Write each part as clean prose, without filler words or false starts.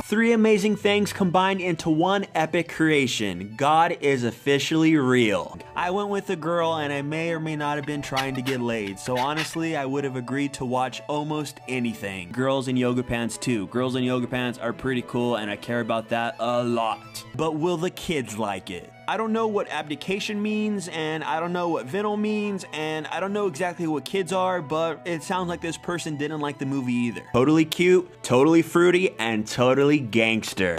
Three amazing things combined into one epic creation. God is officially real. I went with a girl and I may or may not have been trying to get laid, so honestly I would have agreed to watch almost anything. Girls in yoga pants too. Girls in yoga pants are pretty cool and I care about that a lot. But will the kids like it? I don't know what abdication means, and I don't know what vinyl means, and I don't know exactly what kids are, but it sounds like this person didn't like the movie either. Totally cute, totally fruity, and totally gangster.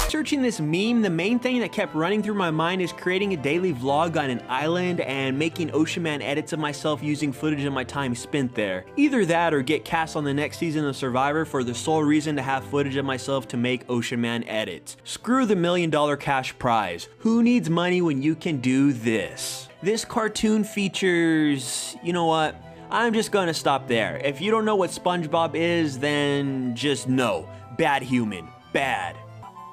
Searching this meme, the main thing that kept running through my mind is creating a daily vlog on an island and making Ocean Man edits of myself using footage of my time spent there. Either that or get cast on the next season of Survivor for the sole reason to have footage of myself to make Ocean Man edits. Screw the $1 million cash prize. Who needs money when you can do this? This cartoon features, you know what? I'm just gonna stop there. If you don't know what SpongeBob is, then just know. Bad human. Bad.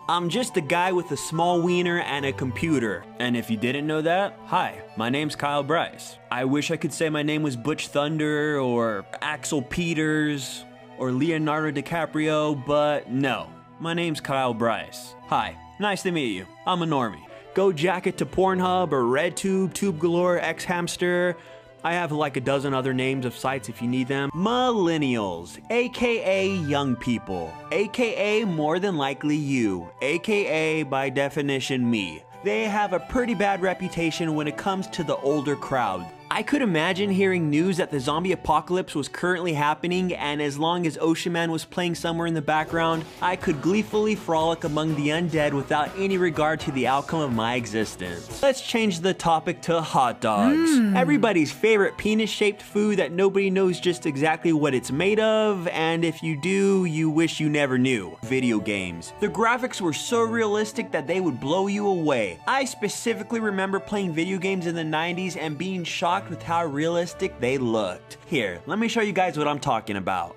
I'm just a guy with a small wiener and a computer. And if you didn't know that, hi, my name's Kyle Bryce. I wish I could say my name was Butch Thunder or Axel Peters or Leonardo DiCaprio, but no, my name's Kyle Bryce. Hi, nice to meet you. I'm a normie. Go jack it to Pornhub or RedTube, Tube Galore, X-Hamster. I have like a dozen other names of sites if you need them. Millennials, aka young people, aka more than likely you, aka by definition me. They have a pretty bad reputation when it comes to the older crowd. I could imagine hearing news that the zombie apocalypse was currently happening, and as long as Ocean Man was playing somewhere in the background, I could gleefully frolic among the undead without any regard to the outcome of my existence. Let's change the topic to hot dogs. Everybody's favorite penis-shaped food that nobody knows just exactly what it's made of, and if you do, you wish you never knew. Video games. The graphics were so realistic that they would blow you away. I specifically remember playing video games in the 90s and being shocked with how realistic they looked. Here, let me show you guys what I'm talking about.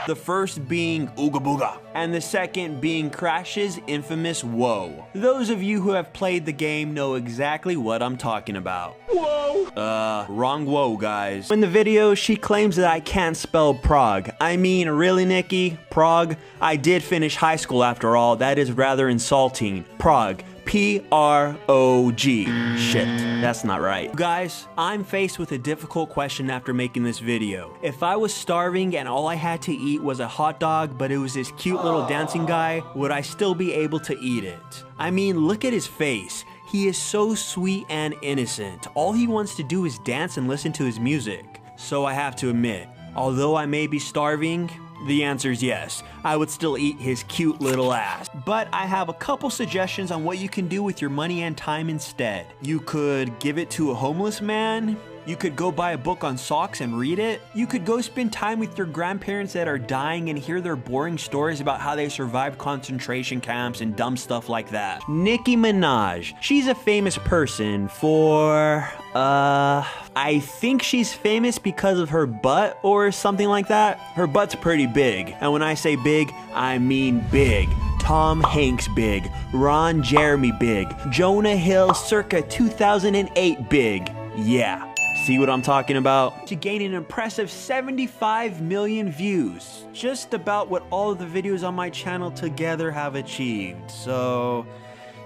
The first being Ooga Booga, and the second being Crash's infamous Whoa. Those of you who have played the game know exactly what I'm talking about. Whoa! Wrong whoa, guys. In the video, she claims that I can't spell Prague. I mean, really, Nikki? Prague? I did finish high school after all. That is rather insulting. Prague. P-R-O-G. Shit, that's not right. Guys, I'm faced with a difficult question after making this video. If I was starving and all I had to eat was a hot dog, but it was this cute little dancing guy, would I still be able to eat it? I mean, look at his face. He is so sweet and innocent. All he wants to do is dance and listen to his music. So I have to admit, although I may be starving, the answer is yes. I would still eat his cute little ass. But I have a couple suggestions on what you can do with your money and time instead. You could give it to a homeless man. You could go buy a book on socks and read it. You could go spend time with your grandparents that are dying and hear their boring stories about how they survived concentration camps and dumb stuff like that. Nicki Minaj. She's a famous person for, I think she's famous because of her butt or something like that. Her butt's pretty big. And when I say big, I mean big. Tom Hanks big. Ron Jeremy big. Jonah Hill circa 2008 big. Yeah. See what I'm talking about? To gain an impressive 75 million views. Just about what all of the videos on my channel together have achieved. So,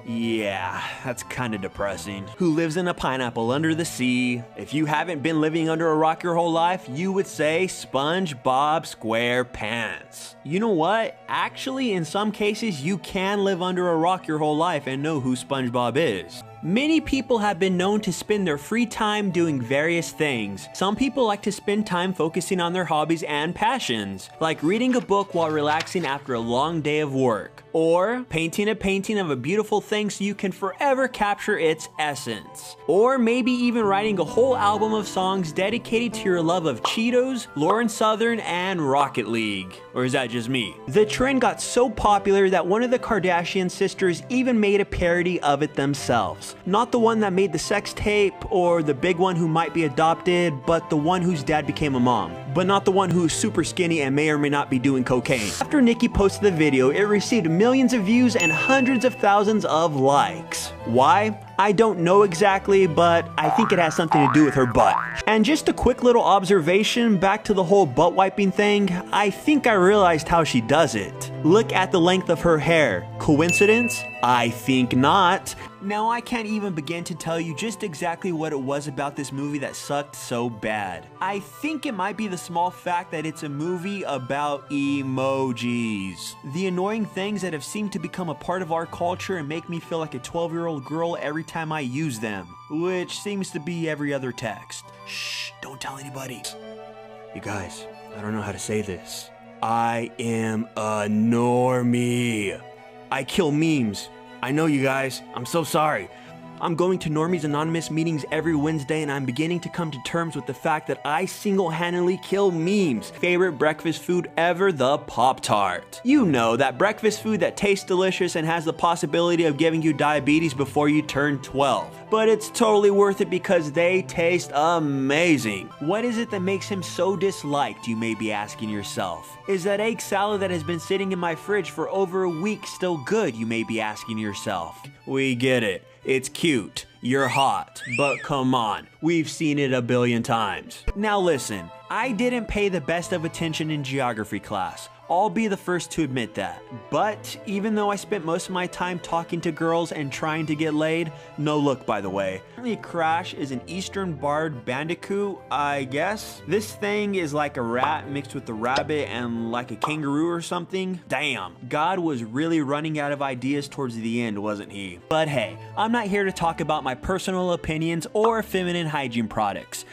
yeah, that's kind of depressing. Who lives in a pineapple under the sea? If you haven't been living under a rock your whole life, you would say SpongeBob SquarePants. You know what? Actually, in some cases, you can live under a rock your whole life and know who SpongeBob is. Many people have been known to spend their free time doing various things. Some people like to spend time focusing on their hobbies and passions, like reading a book while relaxing after a long day of work, or painting a painting of a beautiful thing so you can forever capture its essence, or maybe even writing a whole album of songs dedicated to your love of Cheetos, Lauren Southern, and Rocket League. Or is that just me? The trend got so popular that one of the Kardashian sisters even made a parody of it themselves. Not the one that made the sex tape or the big one who might be adopted, but the one whose dad became a mom. But not the one who's super skinny and may or may not be doing cocaine. After Nicki posted the video, it received millions of views and hundreds of thousands of likes. Why? I don't know exactly, but I think it has something to do with her butt. And just a quick little observation back to the whole butt wiping thing, I think I realized how she does it. Look at the length of her hair. Coincidence? I think not. Now I can't even begin to tell you just exactly what it was about this movie that sucked so bad. I think it might be the small fact that it's a movie about emojis. The annoying things that have seemed to become a part of our culture and make me feel like a 12-year-old girl every time I use them, which seems to be every other text. Shh, don't tell anybody. You guys, I don't know how to say this. I am a normie. I kill memes. I know, you guys, I'm so sorry. I'm going to Normies Anonymous meetings every Wednesday, and I'm beginning to come to terms with the fact that I single-handedly kill memes. Favorite breakfast food ever, the Pop-Tart. You know, that breakfast food that tastes delicious and has the possibility of giving you diabetes before you turn 12. But it's totally worth it because they taste amazing. What is it that makes him so disliked, you may be asking yourself? Is that egg salad that has been sitting in my fridge for over a week still good, you may be asking yourself? We get it. It's cute, you're hot, but come on, we've seen it a billion times. Now listen, I didn't pay the best of attention in geography class. I'll be the first to admit that. But even though I spent most of my time talking to girls and trying to get laid, no look by the way. Apparently Crash is an eastern barred bandicoot, I guess. This thing is like a rat mixed with a rabbit and like a kangaroo or something. Damn, God was really running out of ideas towards the end, wasn't he? But hey, I'm not here to talk about my personal opinions or feminine hygiene products.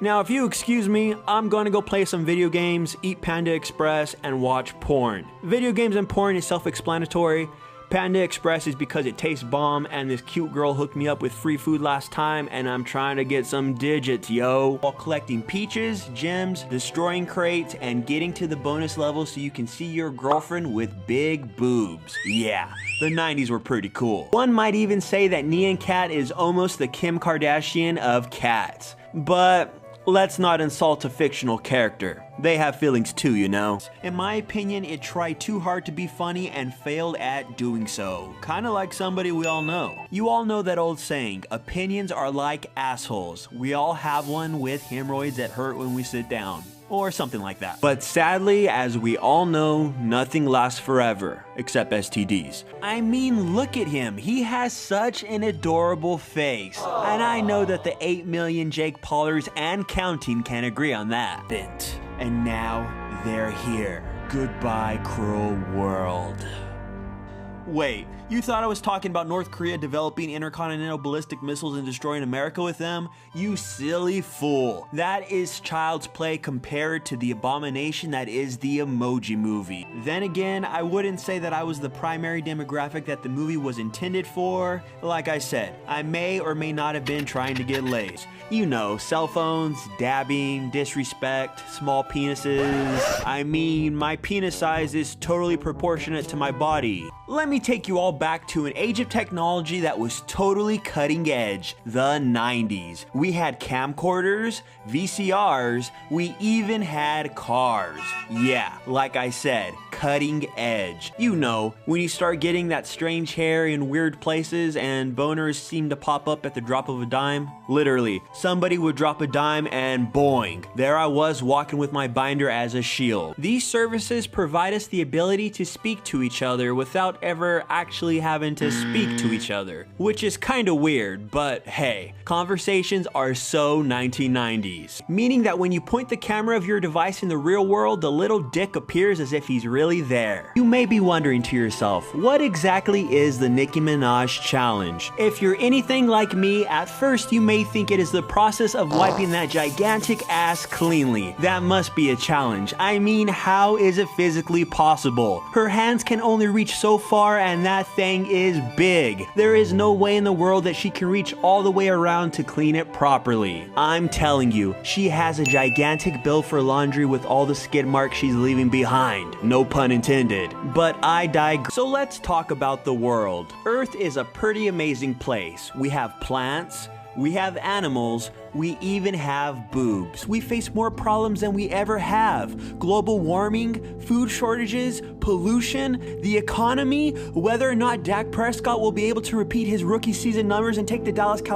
Now, if you excuse me, I'm going to go play some video games, eat Panda Express, and watch porn. Video games and porn is self-explanatory. Panda Express is because it tastes bomb, and this cute girl hooked me up with free food last time, and I'm trying to get some digits, yo. While collecting peaches, gems, destroying crates, and getting to the bonus level so you can see your girlfriend with big boobs. Yeah, the 90s were pretty cool. One might even say that Nyan Cat is almost the Kim Kardashian of cats. But let's not insult a fictional character. They have feelings too, you know. In my opinion, it tried too hard to be funny and failed at doing so. Kinda like somebody we all know. You all know that old saying, opinions are like assholes. We all have one with hemorrhoids that hurt when we sit down. Or something like that. But sadly, as we all know, nothing lasts forever, except STDs. I mean, look at him. He has such an adorable face. And I know that the 8 million Jake Paulers and counting can agree on that. Bent. And now, they're here. Goodbye, cruel world. Wait, you thought I was talking about North Korea developing intercontinental ballistic missiles and destroying America with them? You silly fool. That is child's play compared to the abomination that is the Emoji Movie. Then again, I wouldn't say that I was the primary demographic that the movie was intended for. Like I said, I may or may not have been trying to get laid. You know, cell phones, dabbing, disrespect, small penises. I mean, my penis size is totally proportionate to my body. Let me take you all back to an age of technology that was totally cutting edge, the 90s. We had camcorders, VCRs, we even had cars. Yeah, like I said, cutting edge. You know, when you start getting that strange hair in weird places and boners seem to pop up at the drop of a dime. Literally, somebody would drop a dime and boing, there I was walking with my binder as a shield. These services provide us the ability to speak to each other without ever actually having to speak to each other, which is kinda weird, but hey, conversations are so 1990s. Meaning that when you point the camera of your device in the real world, the little dick appears as if he's really there. You may be wondering to yourself, what exactly is the Nicki Minaj challenge? If you're anything like me, at first you may think it is the process of wiping that gigantic ass cleanly. That must be a challenge. I mean, how is it physically possible? Her hands can only reach so far and that thing is big. There is no way in the world that she can reach all the way around to clean it properly. I'm telling you, she has a gigantic bill for laundry with all the skid marks she's leaving behind. No pun intended. But I digress. So let's talk about the world. Earth is a pretty amazing place. We have plants, we have animals, we even have boobs. We face more problems than we ever have. Global warming, food shortages, pollution, the economy, whether or not Dak Prescott will be able to repeat his rookie season numbers and take the Dallas Cowboys